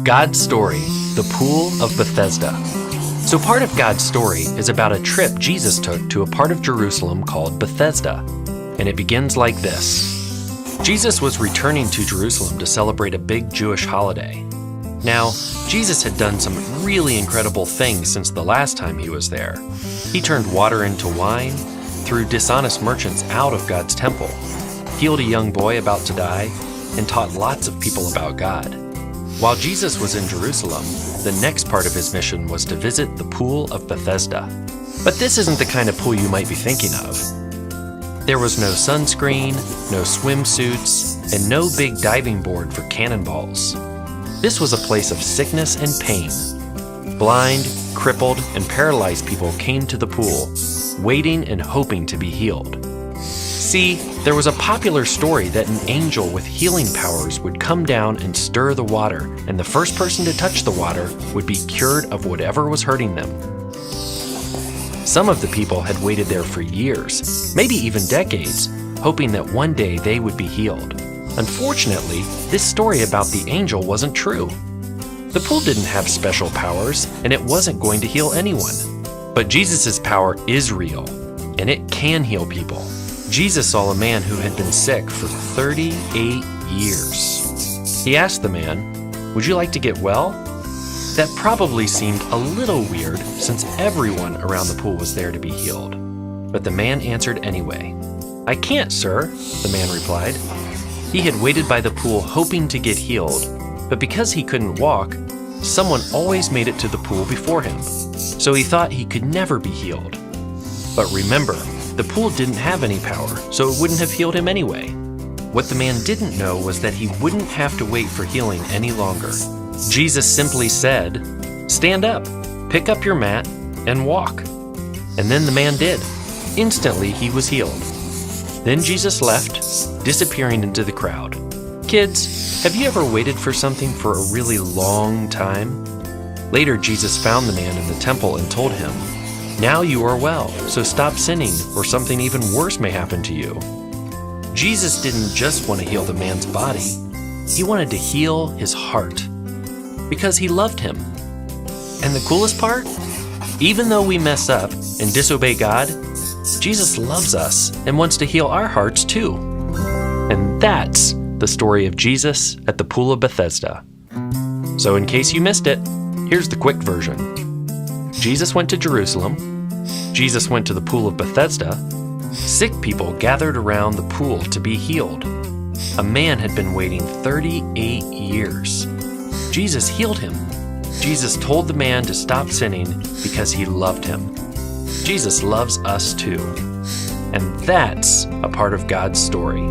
God's story, the Pool of Bethesda. So part of God's story is about a trip Jesus took to a part of Jerusalem called Bethesda. And it begins like this. Jesus was returning to Jerusalem to celebrate a big Jewish holiday. Now, Jesus had done some really incredible things since the last time he was there. He turned water into wine, threw dishonest merchants out of God's temple, healed a young boy about to die, and taught lots of people about God. While Jesus was in Jerusalem, the next part of his mission was to visit the Pool of Bethesda. But this isn't the kind of pool you might be thinking of. There was no sunscreen, no swimsuits, and no big diving board for cannonballs. This was a place of sickness and pain. Blind, crippled, and paralyzed people came to the pool, waiting and hoping to be healed. See, there was a popular story that an angel with healing powers would come down and stir the water, and the first person to touch the water would be cured of whatever was hurting them. Some of the people had waited there for years, maybe even decades, hoping that one day they would be healed. Unfortunately, this story about the angel wasn't true. The pool didn't have special powers, and it wasn't going to heal anyone. But Jesus' power is real, and it can heal people. Jesus saw a man who had been sick for 38 years. He asked the man, "Would you like to get well?" That probably seemed a little weird since everyone around the pool was there to be healed. But the man answered anyway. "I can't, sir," the man replied. He had waited by the pool hoping to get healed, but because he couldn't walk, someone always made it to the pool before him. So he thought he could never be healed. But remember, the pool didn't have any power, so it wouldn't have healed him anyway. What the man didn't know was that he wouldn't have to wait for healing any longer. Jesus simply said, "Stand up, pick up your mat, and walk." And then the man did. Instantly, he was healed. Then Jesus left, disappearing into the crowd. Kids, have you ever waited for something for a really long time? Later, Jesus found the man in the temple and told him, "Now you are well, so stop sinning, or something even worse may happen to you." Jesus didn't just want to heal the man's body. He wanted to heal his heart, because he loved him. And the coolest part? Even though we mess up and disobey God, Jesus loves us and wants to heal our hearts too. And that's the story of Jesus at the Pool of Bethesda. So in case you missed it, here's the quick version. Jesus went to Jerusalem. Jesus went to the Pool of Bethesda. Sick people gathered around the pool to be healed. A man had been waiting 38 years. Jesus healed him. Jesus told the man to stop sinning because he loved him. Jesus loves us too. And that's a part of God's story.